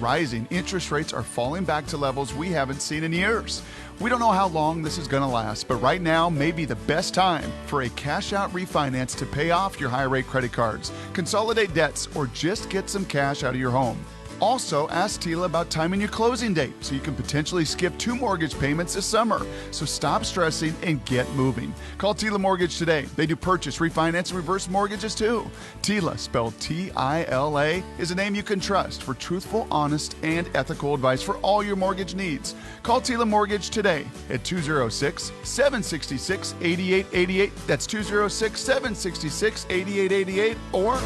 rising, interest rates are falling back to levels we haven't seen in years. We don't know how long this is going to last, but right now may be the best time for a cash-out refinance to pay off your high-rate credit cards, consolidate debts, or just get some cash out of your home. Also, ask Tila about timing your closing date so you can potentially skip 2 mortgage payments this summer. So stop stressing and get moving. Call Tila Mortgage today. They do purchase, refinance, and reverse mortgages too. Tila, spelled T-I-L-A, is a name you can trust for truthful, honest, and ethical advice for all your mortgage needs. Call Tila Mortgage today at 206-766-8888. That's 206-766-8888 or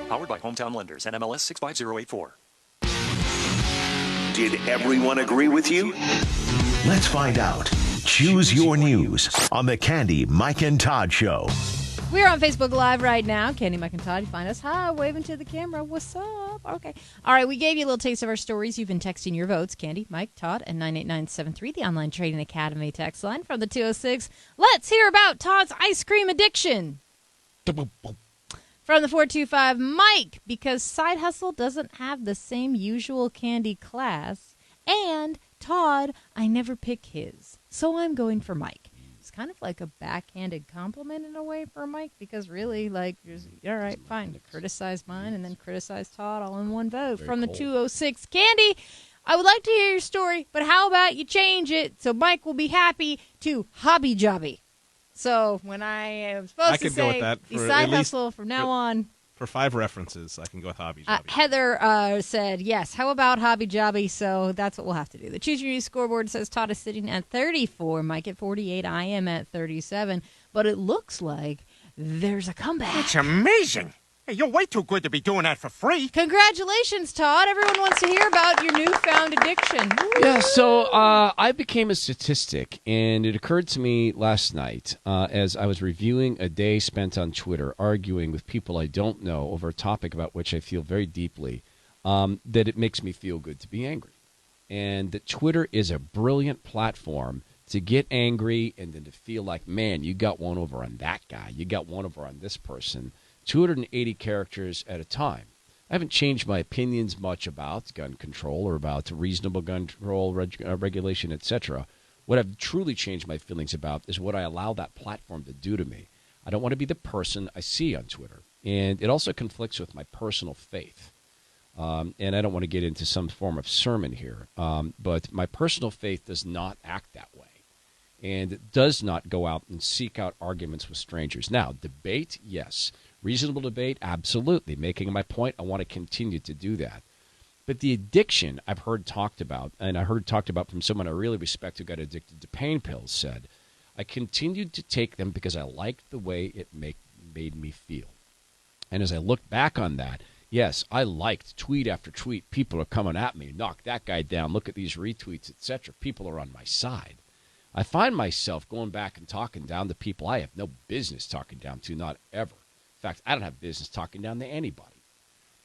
Powered by Hometown Lenders, NMLS 65084. Did everyone agree with you? Let's find out. Choose your news on the Candy, Mike, and Todd Show. We're on Facebook Live right now. Candy, Mike, and Todd. You find us. Hi, waving to the camera. What's up? Okay. All right, we gave you a little taste of our stories. You've been texting your votes. Candy, Mike, Todd, and 98973, the Online Trading Academy text line from the 206. Let's hear about Todd's ice cream addiction. From the 425, Mike, because Side Hustle doesn't have the same usual candy class. And Todd, I never pick his, so I'm going for Mike. It's kind of like a backhanded compliment in a way for Mike, because really, like, all right, fine, criticize mine and then criticize Todd all in one vote. Very from the 206, Candy, I would like to hear your story, but how about you change it so Mike will be happy to Hobby Jobby? So when I am supposed to say the Side Hustle from now on. For 5 references, I can go with Hobby Jobby. Heather said, yes, how about Hobby Jobby? So that's what we'll have to do. The Choose Your News scoreboard says Todd is sitting at 34, Mike at 48, I am at 37. But it looks like there's a comeback. It's amazing. Hey, you're way too good to be doing that for free. Congratulations, Todd. Everyone wants to hear about your newfound addiction. Yeah, so I became a statistic, and it occurred to me last night as I was reviewing a day spent on Twitter arguing with people I don't know over a topic about which I feel very deeply, that it makes me feel good to be angry. And that Twitter is a brilliant platform to get angry and then to feel like, man, you got one over on that guy. You got one over on this person. 280 characters at a time. I haven't changed my opinions much about gun control or about reasonable gun control regulation, etc. What I've truly changed my feelings about is what I allow that platform to do to me. I don't want to be the person I see on Twitter. And it also conflicts with my personal faith. And I don't want to get into some form of sermon here, but my personal faith does not act that way. And it does not go out and seek out arguments with strangers. Now, debate, yes. Reasonable debate, absolutely. Making my point, I want to continue to do that. But the addiction I've heard talked about, and I heard talked about from someone I really respect who got addicted to pain pills, said, I continued to take them because I liked the way it made me feel. And as I look back on that, yes, I liked tweet after tweet. People are coming at me. Knock that guy down. Look at these retweets, etc. People are on my side. I find myself going back and talking down to people I have no business talking down to, not ever. In fact, I don't have business talking down to anybody.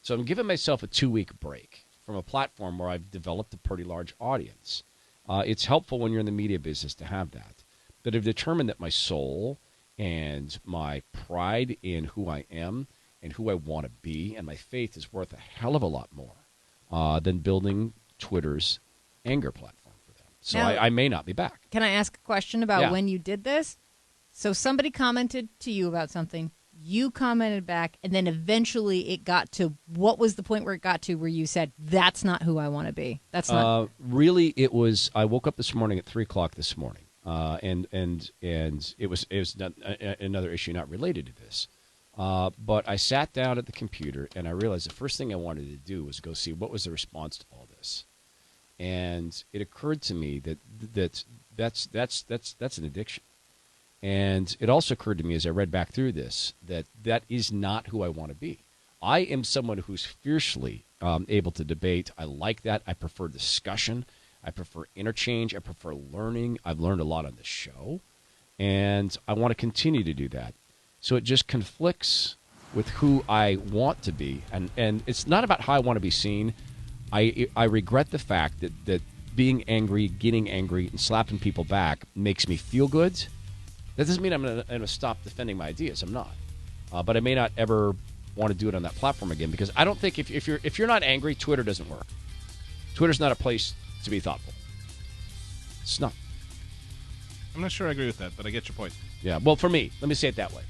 So I'm giving myself a 2-week break from a platform where I've developed a pretty large audience. It's helpful when you're in the media business to have that. But I've determined that my soul and my pride in who I am and who I want to be and my faith is worth a hell of a lot more than building Twitter's anger platform for them. So now, I may not be back. Can I ask a question about when you did this? So somebody commented to you about something. You commented back, and then eventually it got to, what was the point where it got to where you said, that's not who I want to be? That's not. Really, it was, I woke up this morning at 3 o'clock this morning, and it was not, another issue not related to this. But I sat down at the computer, and I realized the first thing I wanted to do was go see what was the response to all this. And it occurred to me that's an addiction. And it also occurred to me as I read back through this that is not who I want to be. I am someone who's fiercely able to debate. I like that. I prefer discussion. I prefer interchange. I prefer learning. I've learned a lot on this show, and I want to continue to do that. So it just conflicts with who I want to be, and it's not about how I want to be seen. I regret the fact that being angry, getting angry, and slapping people back makes me feel good. That doesn't mean I'm going to stop defending my ideas. I'm not. but I may not ever want to do it on that platform again because I don't think if you're not angry, Twitter doesn't work. Twitter's not a place to be thoughtful. It's not. I'm not sure I agree with that, but I get your point. Yeah, well, for me, let me say it that way.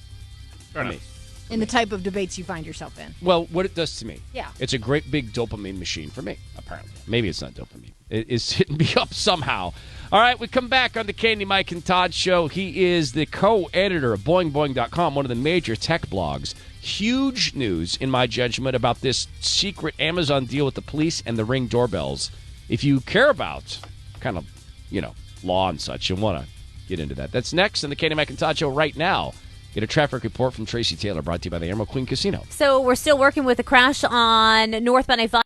Fair For enough. me. In the type of debates you find yourself in. Well, what it does to me. Yeah. It's a great big dopamine machine for me, apparently. Maybe it's not dopamine. It is hitting me up somehow. All right, we come back on the Candy, Mike, and Todd show. He is the co-editor of BoingBoing.com, one of the major tech blogs. Huge news, in my judgment, about this secret Amazon deal with the police and the Ring doorbells. If you care about kind of, law and such, you'll want to get into that. That's next on the Candy, Mike, and Todd show right now. Get a traffic report from Tracy Taylor, brought to you by the Emerald Queen Casino. So we're still working with a crash on northbound I-5.